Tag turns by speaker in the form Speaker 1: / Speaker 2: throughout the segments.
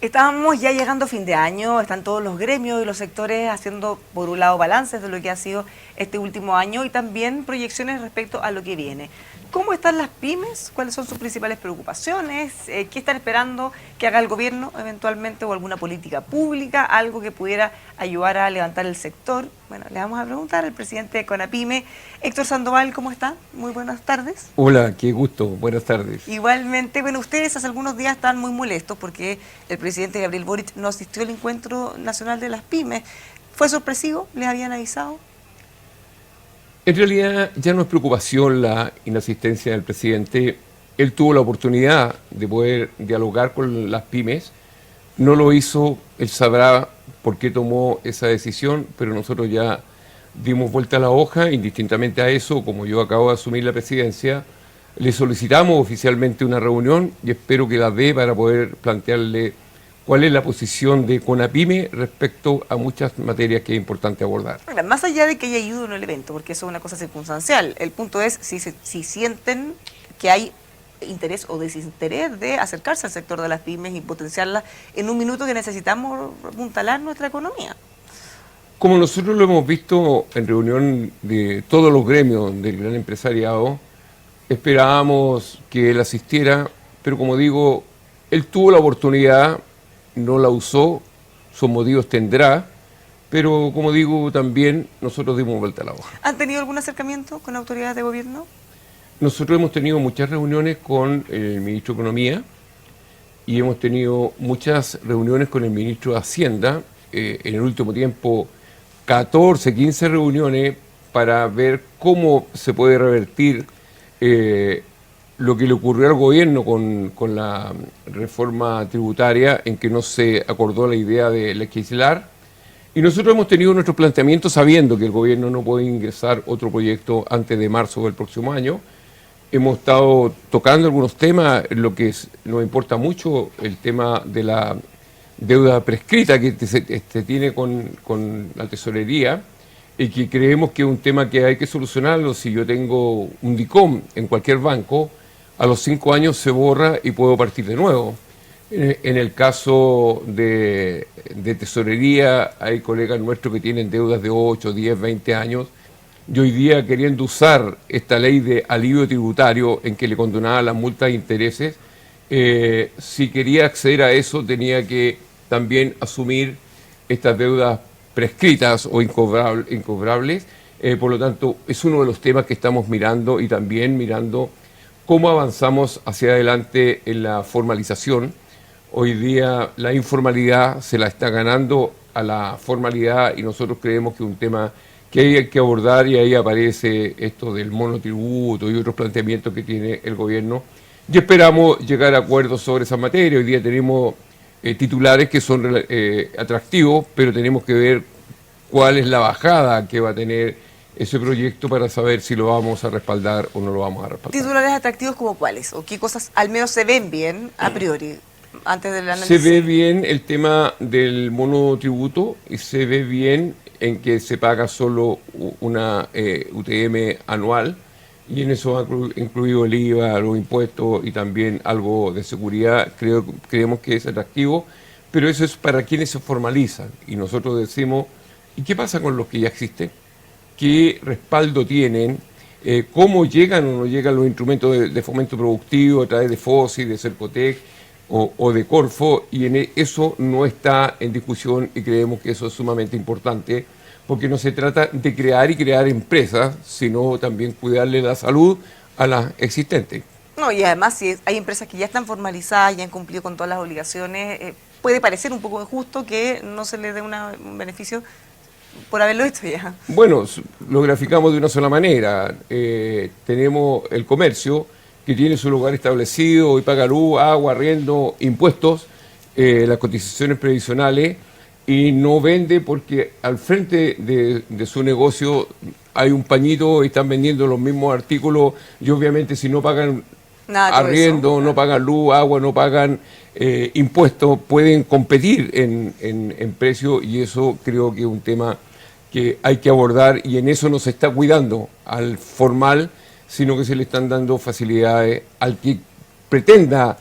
Speaker 1: Estábamos ya llegando a fin de año, están todos los gremios y los sectores haciendo, por un lado, balances de lo que ha sido este último año y también proyecciones respecto a lo que viene. ¿Cómo están las pymes? ¿Cuáles son sus principales preocupaciones? ¿Qué están esperando que haga el gobierno eventualmente o alguna política pública, algo que pudiera ayudar a levantar el sector? Bueno, le vamos a preguntar al presidente de CONAPYME, Héctor Sandoval, ¿cómo está? Muy buenas tardes.
Speaker 2: Hola, qué gusto, buenas tardes.
Speaker 1: Igualmente, bueno, ustedes hace algunos días están muy molestos porque el presidente Gabriel Boric no asistió al Encuentro Nacional de las Pymes. ¿Fue sorpresivo? ¿Les habían avisado?
Speaker 2: En realidad ya no es preocupación la inasistencia del presidente. Él tuvo la oportunidad de poder dialogar con las pymes. No lo hizo, él sabrá por qué tomó esa decisión, pero nosotros ya dimos vuelta a la hoja, indistintamente a eso, como yo acabo de asumir la presidencia, le solicitamos oficialmente una reunión y espero que la dé para poder plantearle cuál es la posición de CONAPYME respecto a muchas materias que es importante abordar.
Speaker 1: Ahora, más allá de que haya ido en el evento, porque eso es una cosa circunstancial, el punto es si sienten que hay interés o desinterés de acercarse al sector de las pymes y potenciarlas en un minuto que necesitamos apuntalar nuestra economía.
Speaker 2: Como nosotros lo hemos visto en reunión de todos los gremios del gran empresariado, esperábamos que él asistiera, pero como digo, él tuvo la oportunidad, no la usó, sus motivos tendrá, pero como digo, también nosotros dimos vuelta a la hoja.
Speaker 1: ¿Han tenido algún acercamiento con autoridades de gobierno?
Speaker 2: Nosotros hemos tenido muchas reuniones con el ministro de Economía y hemos tenido muchas reuniones con el ministro de Hacienda, en el último tiempo 14, 15 reuniones para ver cómo se puede revertir lo que le ocurrió al gobierno con la reforma tributaria, en que no se acordó la idea de legislar. Y nosotros hemos tenido nuestros planteamientos sabiendo que el gobierno no puede ingresar otro proyecto antes de marzo del próximo año. Hemos estado tocando algunos temas, lo que nos importa mucho, el tema de la deuda prescrita que se tiene con la tesorería, y que creemos que es un tema que hay que solucionarlo. Si yo tengo un DICOM en cualquier banco, a los 5 años se borra y puedo partir de nuevo. En el caso de tesorería, hay colegas nuestros que tienen deudas de 8, 10, 20 años, y hoy día, queriendo usar esta ley de alivio tributario en que le condonaba las multas de intereses, si quería acceder a eso tenía que también asumir estas deudas prescritas o incobrables. Por lo tanto, es uno de los temas que estamos mirando, y también mirando cómo avanzamos hacia adelante en la formalización. Hoy día la informalidad se la está ganando a la formalidad, y nosotros creemos que es un tema que hay que abordar, y ahí aparece esto del monotributo y otros planteamientos que tiene el gobierno, y esperamos llegar a acuerdos sobre esa materia. Hoy día tenemos titulares que son atractivos, pero tenemos que ver cuál es la bajada que va a tener ese proyecto para saber si lo vamos a respaldar o no lo vamos a respaldar.
Speaker 1: ¿Titulares atractivos como cuáles? ¿O qué cosas al menos se ven bien a priori, antes del análisis?
Speaker 2: Se ve bien el tema del monotributo, y se ve bien en que se paga solo una UTM anual, y en eso ha incluido el IVA, los impuestos y también algo de seguridad. Creemos que es atractivo, pero eso es para quienes se formalizan, y nosotros decimos, ¿y qué pasa con los que ya existen? ¿Qué respaldo tienen? ¿Cómo llegan o no llegan los instrumentos de fomento productivo a través de FOSI, de Cercotec o de Corfo? Y eso no está en discusión, y creemos que eso es sumamente importante, porque no se trata de crear empresas, sino también cuidarle la salud a las existentes.
Speaker 1: No, y además, si hay empresas que ya están formalizadas y han cumplido con todas las obligaciones, puede parecer un poco injusto que no se les dé un beneficio por haberlo hecho ya.
Speaker 2: Bueno, lo graficamos de una sola manera. Tenemos el comercio, que tiene su lugar establecido y paga luz, agua, arriendo, impuestos, las cotizaciones previsionales, y no vende porque al frente de su negocio hay un pañito y están vendiendo los mismos artículos, y obviamente si no pagan arriendo, no pagan luz, agua, no pagan impuestos, pueden competir en precio, y eso creo que es un tema que hay que abordar, y en eso no se está cuidando al formal, sino que se le están dando facilidades al que pretenda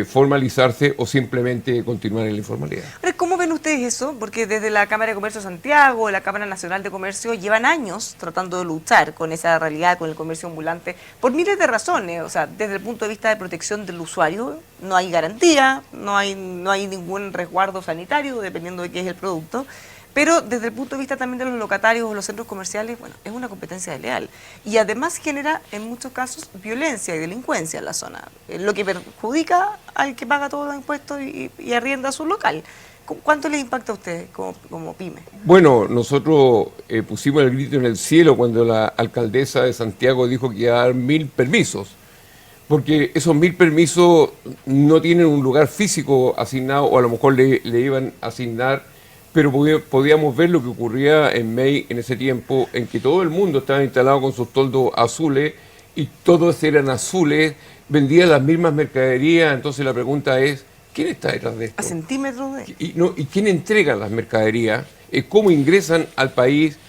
Speaker 2: formalizarse o simplemente continuar en la informalidad.
Speaker 1: Pero ¿cómo ven ustedes eso? Porque desde la Cámara de Comercio de Santiago, la Cámara Nacional de Comercio, llevan años tratando de luchar con esa realidad, con el comercio ambulante, por miles de razones. O sea, desde el punto de vista de protección del usuario, no hay garantía, no hay ningún resguardo sanitario, dependiendo de qué es el producto. Pero desde el punto de vista también de los locatarios o los centros comerciales, bueno, es una competencia desleal. Y además genera, en muchos casos, violencia y delincuencia en la zona, lo que perjudica al que paga todos los impuestos y arrienda su local. ¿Cuánto les impacta a ustedes como pyme?
Speaker 2: Bueno, nosotros pusimos el grito en el cielo cuando la alcaldesa de Santiago dijo que iba a dar 1000 permisos, porque esos 1000 permisos no tienen un lugar físico asignado, o a lo mejor le iban a asignar, pero podíamos ver lo que ocurría en May en ese tiempo, en que todo el mundo estaba instalado con sus toldos azules y todos eran azules, vendían las mismas mercaderías. Entonces la pregunta es, ¿quién está detrás de esto?
Speaker 1: A centímetros de...
Speaker 2: ¿Y quién entrega las mercaderías? ¿Cómo ingresan al país?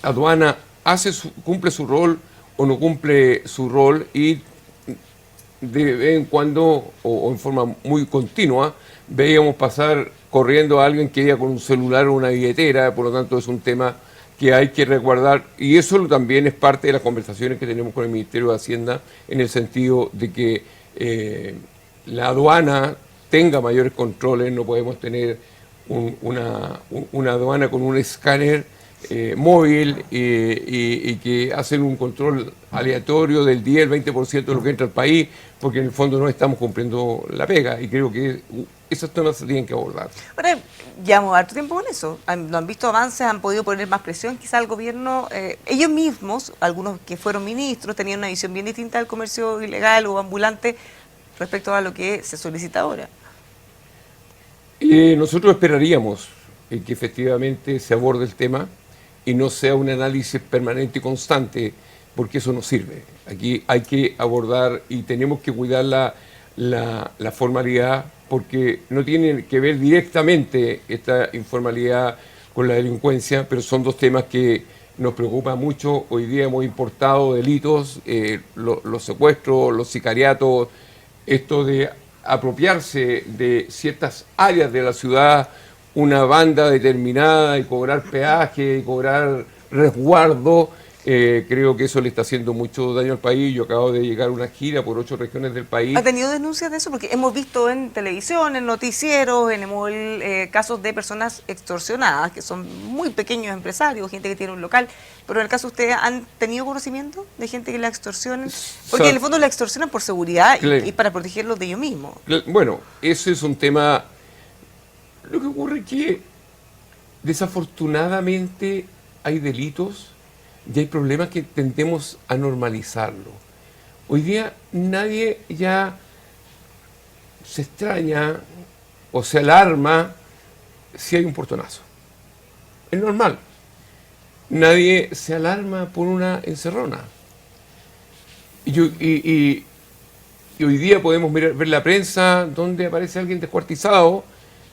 Speaker 2: ¿Aduana cumple su rol o no cumple su rol? Y de vez en cuando, o en forma muy continua, veíamos pasar corriendo a alguien que iba con un celular o una billetera. Por lo tanto es un tema que hay que resguardar, y eso también es parte de las conversaciones que tenemos con el Ministerio de Hacienda, en el sentido de que la aduana tenga mayores controles. No podemos tener una aduana con un escáner móvil y que hacen un control aleatorio del 10, el 20% de lo que entra al país, porque en el fondo no estamos cumpliendo la pega, y creo que esos temas se tienen que abordar.
Speaker 1: Ahora, llevamos harto tiempo con eso. ¿No han visto avances? ¿Han podido poner más presión quizá al gobierno? Ellos mismos, algunos que fueron ministros, tenían una visión bien distinta del comercio ilegal o ambulante respecto a lo que se solicita ahora.
Speaker 2: Nosotros esperaríamos que efectivamente se aborde el tema y no sea un análisis permanente y constante, porque eso no sirve. Aquí hay que abordar y tenemos que cuidar la formalidad, porque no tiene que ver directamente esta informalidad con la delincuencia, pero son dos temas que nos preocupan mucho. Hoy día hemos importado delitos, los secuestros, los sicariatos, esto de apropiarse de ciertas áreas de la ciudad, una banda determinada, y cobrar peaje, y cobrar resguardo. Creo que eso le está haciendo mucho daño al país. Yo acabo de llegar a una gira por 8 regiones del país.
Speaker 1: ¿Ha tenido denuncias de eso? Porque hemos visto en televisión, en noticieros, en casos de personas extorsionadas, que son muy pequeños empresarios, gente que tiene un local. Pero en el caso de ustedes, ¿han tenido conocimiento de gente que la extorsionan? Porque en el fondo la extorsionan por seguridad y para protegerlos de ellos mismos.
Speaker 2: Bueno, ese es un tema. Lo que ocurre es que desafortunadamente hay delitos y hay problemas que tendemos a normalizarlo. Hoy día nadie ya se extraña o se alarma si hay un portonazo. Es normal. Nadie se alarma por una encerrona. Y hoy día podemos ver la prensa donde aparece alguien descuartizado,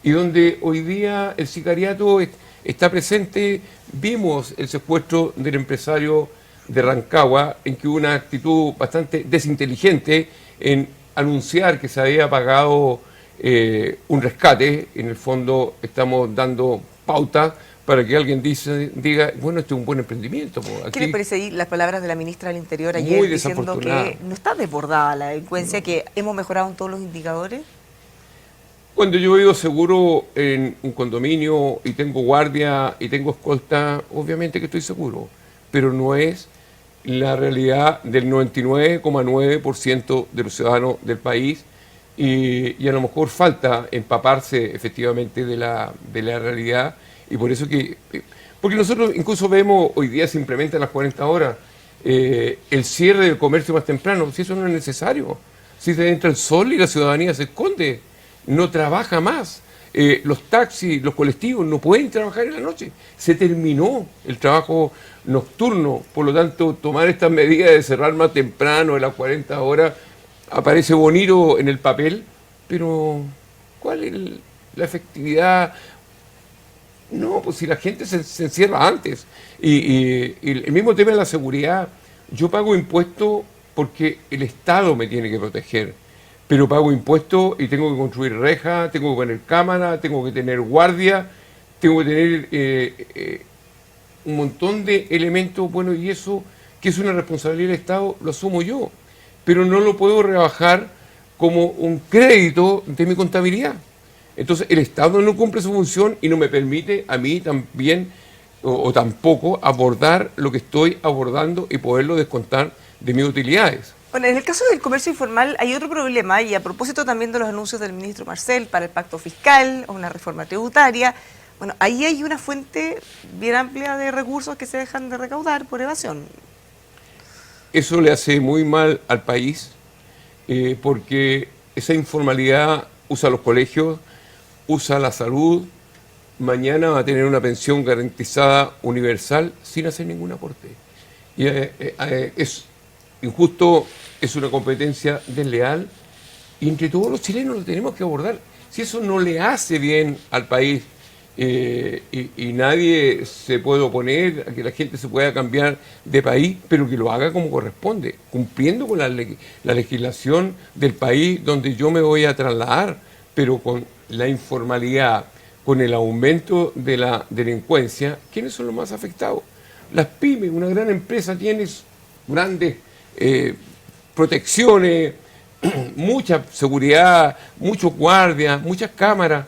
Speaker 2: y donde hoy día el sicariato está presente. Vimos el secuestro del empresario de Rancagua, en que hubo una actitud bastante desinteligente en anunciar que se había pagado un rescate. En el fondo estamos dando pauta para que alguien diga, bueno, este es un buen emprendimiento.
Speaker 1: ¿Qué le parece ahí las palabras de la ministra del Interior ayer diciendo que no está desbordada la delincuencia, que hemos mejorado en todos los indicadores?
Speaker 2: Cuando yo vivo seguro en un condominio y tengo guardia y tengo escolta, obviamente que estoy seguro, pero no es la realidad del 99,9% de los ciudadanos del país, y a lo mejor falta empaparse efectivamente de la realidad. Y por eso porque nosotros incluso vemos hoy día se implementan las 40 horas, el cierre del comercio más temprano, si eso no es necesario, si se entra el sol y la ciudadanía se esconde, no trabaja más. Los taxis, los colectivos no pueden trabajar en la noche. Se terminó el trabajo nocturno. Por lo tanto, tomar estas medidas de cerrar más temprano, de las 40 horas, aparece bonito en el papel, pero ¿cuál es la efectividad? No, pues si la gente se encierra antes. Y el mismo tema de la seguridad. Yo pago impuestos porque el Estado me tiene que proteger. pero pago impuestos y tengo que construir rejas, tengo que poner cámara, tengo que tener guardia, tengo que tener un montón de elementos, bueno, y eso, que es una responsabilidad del Estado, lo asumo yo, pero no lo puedo rebajar como un crédito de mi contabilidad. Entonces el Estado no cumple su función y no me permite a mí también o tampoco abordar lo que estoy abordando y poderlo descontar de mis utilidades.
Speaker 1: Bueno, en el caso del comercio informal hay otro problema, y a propósito también de los anuncios del ministro Marcel para el pacto fiscal o una reforma tributaria, bueno, ahí hay una fuente bien amplia de recursos que se dejan de recaudar por evasión.
Speaker 2: Eso le hace muy mal al país porque esa informalidad usa los colegios, usa la salud, mañana va a tener una pensión garantizada universal sin hacer ningún aporte. Y es injusto, es una competencia desleal y entre todos los chilenos lo tenemos que abordar. Si eso no le hace bien al país y nadie se puede oponer a que la gente se pueda cambiar de país, pero que lo haga como corresponde, cumpliendo con la legislación del país donde yo me voy a trasladar, pero con la informalidad, con el aumento de la delincuencia, ¿quiénes son los más afectados? Las pymes. Una gran empresa tiene grandes protecciones, mucha seguridad, muchos guardias, muchas cámaras.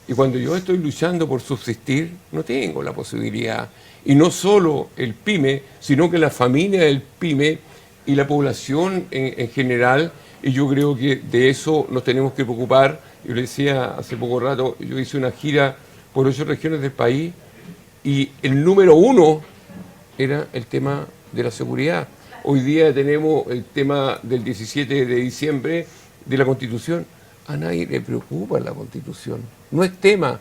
Speaker 2: Y cuando yo estoy luchando por subsistir, no tengo la posibilidad. Y no solo el pyme, sino que la familia del pyme y la población en general. Y yo creo que de eso nos tenemos que preocupar. Yo le decía hace poco rato, yo hice una gira por 8 regiones del país y el número 1 era el tema de la seguridad. Hoy día tenemos el tema del 17 de diciembre de la Constitución. A nadie le preocupa la Constitución. No es tema,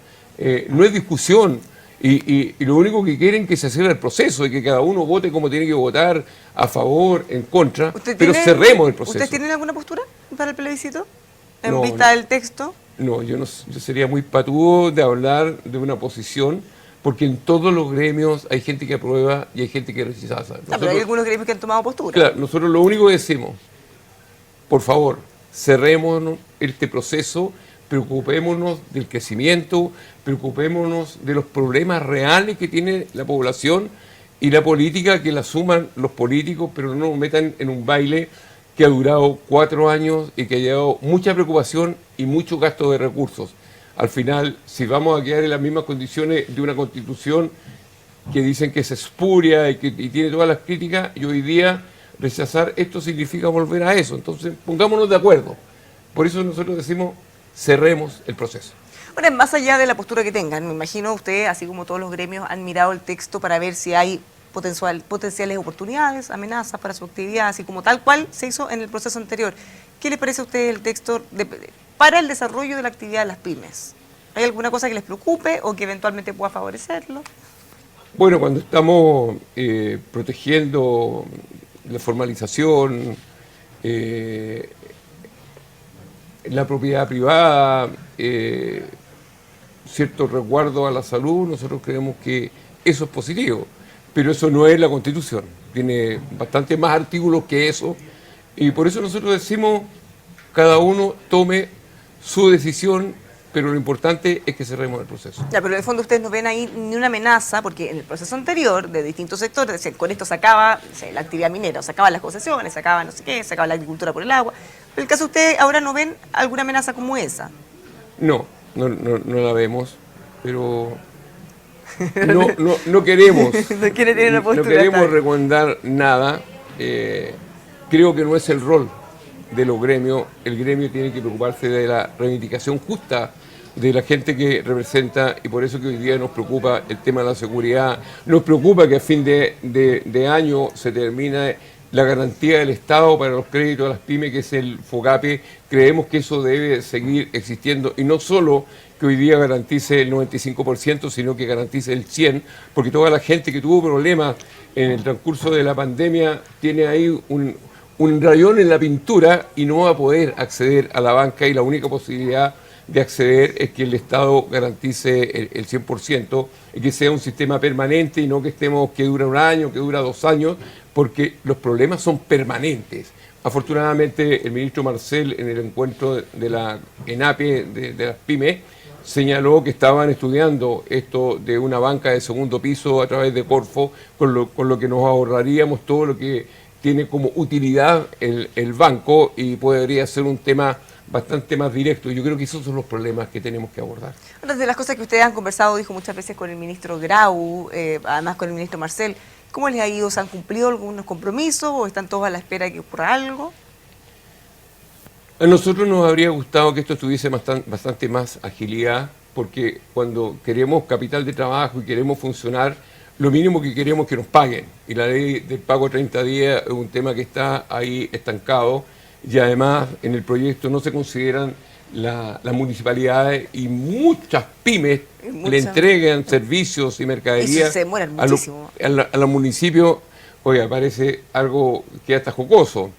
Speaker 2: no es discusión. Y lo único que quieren es que se cierre el proceso y que cada uno vote como tiene que votar, a favor, en contra, pero cerremos el proceso.
Speaker 1: ¿Ustedes tienen alguna postura para el plebiscito? ¿En
Speaker 2: No,
Speaker 1: vista del texto?
Speaker 2: No, yo sería muy patudo de hablar de una posición, porque en todos los gremios hay gente que aprueba y hay gente que rechaza.
Speaker 1: Pero hay algunos gremios que han tomado postura.
Speaker 2: Claro, nosotros lo único que decimos, por favor, cerremos este proceso, preocupémonos del crecimiento, preocupémonos de los problemas reales que tiene la población y la política, que la asuman los políticos, pero no nos metan en un baile que ha durado 4 años y que ha llevado mucha preocupación y mucho gasto de recursos. Al final, si vamos a quedar en las mismas condiciones de una constitución que dicen que es espuria y tiene todas las críticas, y hoy día rechazar esto significa volver a eso. Entonces, pongámonos de acuerdo. Por eso nosotros decimos, cerremos el proceso.
Speaker 1: Ahora, más allá de la postura que tengan, me imagino usted, así como todos los gremios, han mirado el texto para ver si hay potenciales oportunidades, amenazas para su actividad, así como tal cual se hizo en el proceso anterior. ¿Qué les parece a usted el texto para el desarrollo de la actividad de las pymes? ¿Hay alguna cosa que les preocupe o que eventualmente pueda favorecerlo?
Speaker 2: Bueno, cuando estamos protegiendo la formalización, la propiedad privada, cierto resguardo a la salud, nosotros creemos que eso es positivo. Pero eso no es la Constitución, tiene bastante más artículos que eso, y por eso nosotros decimos, cada uno tome su decisión, pero lo importante es que cerremos el proceso.
Speaker 1: Ya, pero en el fondo ustedes no ven ahí ni una amenaza, porque en el proceso anterior, de distintos sectores, decían, con esto se acaba, no sé, la actividad minera, o se acaban las concesiones, se acaba no sé qué, se acaba la agricultura por el agua. Pero en el caso de ustedes, ahora no ven alguna amenaza como esa.
Speaker 2: No la vemos, pero no queremos,
Speaker 1: no quiere tener una postura,
Speaker 2: no queremos recomendar nada. Creo que no es el rol de los gremios. El gremio tiene que preocuparse de la reivindicación justa de la gente que representa, y por eso que hoy día nos preocupa el tema de la seguridad, nos preocupa que a fin de año se termine la garantía del Estado para los créditos a las pymes, que es el FOGAPE. Creemos que eso debe seguir existiendo, y no solo que hoy día garantice el 95%, sino que garantice el 100%, porque toda la gente que tuvo problemas en el transcurso de la pandemia tiene ahí un rayón en la pintura y no va a poder acceder a la banca, y la única posibilidad de acceder es que el Estado garantice el 100% y que sea un sistema permanente y no que dura un año, que dura 2 años, porque los problemas son permanentes. Afortunadamente, el ministro Marcel, en el encuentro de la ENAPE, de las pymes, señaló que estaban estudiando esto de una banca de segundo piso a través de Corfo, con lo que nos ahorraríamos todo lo que tiene como utilidad el banco y podría ser un tema bastante más directo. Yo creo que esos son los problemas que tenemos que abordar.
Speaker 1: Una de las cosas que ustedes han conversado, dijo muchas veces con el ministro Grau, además con el ministro Marcel, ¿cómo les ha ido? ¿Se han cumplido algunos compromisos o están todos a la espera de que ocurra algo?
Speaker 2: A nosotros nos habría gustado que esto tuviese bastante más agilidad, porque cuando queremos capital de trabajo y queremos funcionar, lo mínimo que queremos es que nos paguen. Y la ley del pago a 30 días es un tema que está ahí estancado, y además en el proyecto no se consideran las municipalidades, y muchas pymes le entregan servicios y mercaderías a los municipios. Oiga, parece algo que hasta jocoso.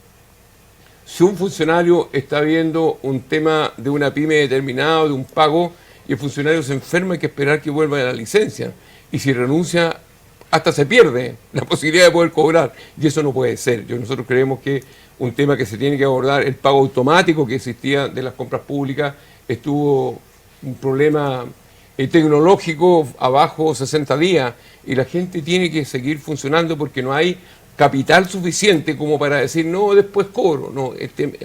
Speaker 2: Si un funcionario está viendo un tema de una pyme determinado, de un pago, y el funcionario se enferma, hay que esperar que vuelva a la licencia. Y si renuncia, hasta se pierde la posibilidad de poder cobrar. Y eso no puede ser. Nosotros creemos que un tema que se tiene que abordar, el pago automático que existía de las compras públicas, estuvo un problema tecnológico abajo 60 días, y la gente tiene que seguir funcionando porque no hay capital suficiente como para decir, no, después cobro. No,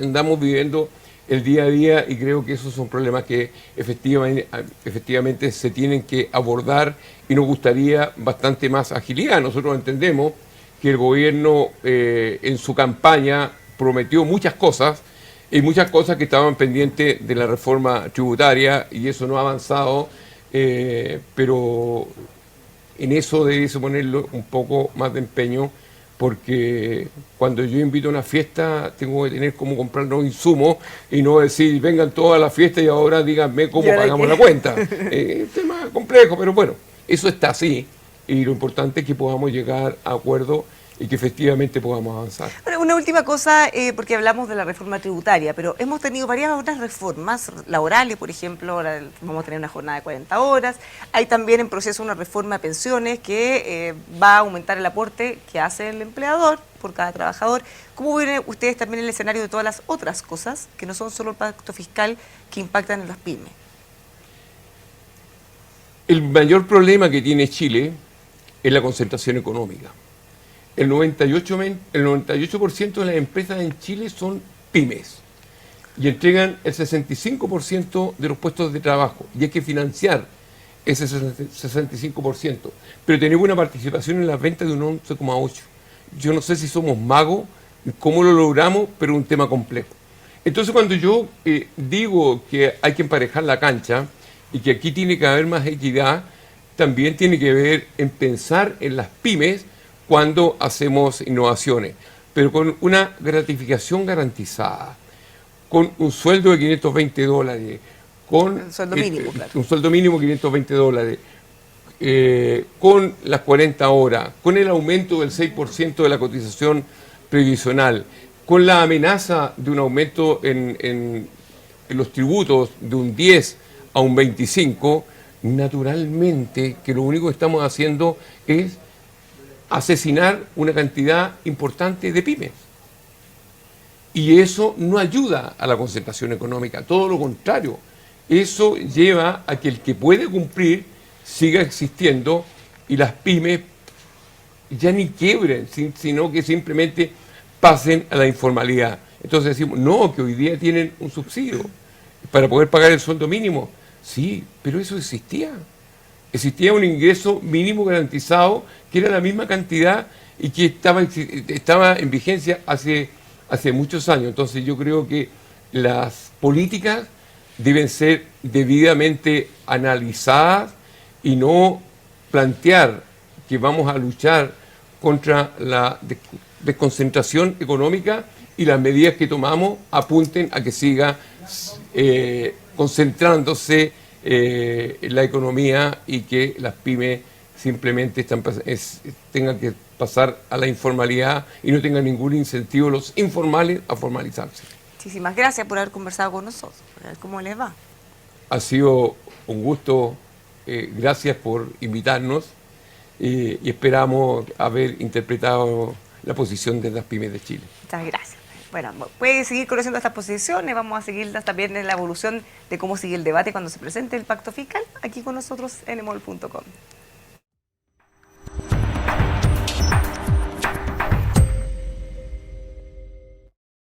Speaker 2: andamos viviendo el día a día, y creo que esos son problemas que efectivamente se tienen que abordar, y nos gustaría bastante más agilidad. Nosotros entendemos que el gobierno en su campaña prometió muchas cosas, y muchas cosas que estaban pendientes de la reforma tributaria, y eso no ha avanzado, pero en eso debiese ponerlo un poco más de empeño, porque cuando yo invito a una fiesta tengo que tener cómo comprar los insumos y no decir vengan todas a la fiesta y ahora díganme cómo pagamos la cuenta. Es un tema complejo, pero bueno, eso está así, y lo importante es que podamos llegar a acuerdos y que efectivamente podamos avanzar.
Speaker 1: Bueno, una última cosa, porque hablamos de la reforma tributaria, pero hemos tenido varias otras reformas laborales, por ejemplo, ahora vamos a tener una jornada de 40 horas, hay también en proceso una reforma de pensiones que va a aumentar el aporte que hace el empleador por cada trabajador. ¿Cómo ven ustedes también el escenario de todas las otras cosas, que no son solo el pacto fiscal, que impactan en las pymes?
Speaker 2: El mayor problema que tiene Chile es la concentración económica. El 98% de las empresas en Chile son pymes y entregan el 65% de los puestos de trabajo, y hay que financiar ese 65%, pero tenemos una participación en las ventas de un 11,8%. Yo no sé si somos magos, cómo lo logramos, pero es un tema complejo. Entonces, cuando yo digo que hay que emparejar la cancha y que aquí tiene que haber más equidad, también tiene que ver en pensar en las pymes cuando hacemos innovaciones, pero con una gratificación garantizada, con un sueldo de $520, con
Speaker 1: un sueldo mínimo, claro.
Speaker 2: Un sueldo mínimo de $520, con las 40 horas, con el aumento del 6% de la cotización previsional, con la amenaza de un aumento en los tributos de un 10 a un 25, naturalmente que lo único que estamos haciendo es asesinar una cantidad importante de pymes. Y eso no ayuda a la concentración económica, todo lo contrario. Eso lleva a que el que puede cumplir siga existiendo y las pymes ya ni quiebren, sino que simplemente pasen a la informalidad. Entonces decimos, no, que hoy día tienen un subsidio para poder pagar el sueldo mínimo. Sí, pero eso existía. Existía un ingreso mínimo garantizado que era la misma cantidad y que estaba en vigencia hace muchos años. Entonces yo creo que las políticas deben ser debidamente analizadas y no plantear que vamos a luchar contra la desconcentración económica y las medidas que tomamos apunten a que siga concentrándose la economía y que las pymes simplemente tengan que pasar a la informalidad y no tengan ningún incentivo los informales a formalizarse.
Speaker 1: Muchísimas gracias por haber conversado con nosotros. A ver cómo les va.
Speaker 2: Ha sido un gusto, gracias por invitarnos y esperamos haber interpretado la posición de las pymes de Chile.
Speaker 1: Muchas gracias. Bueno, puede seguir conociendo estas posiciones, vamos a seguirlas también en la evolución de cómo sigue el debate cuando se presente el pacto fiscal, aquí con nosotros en emol.com.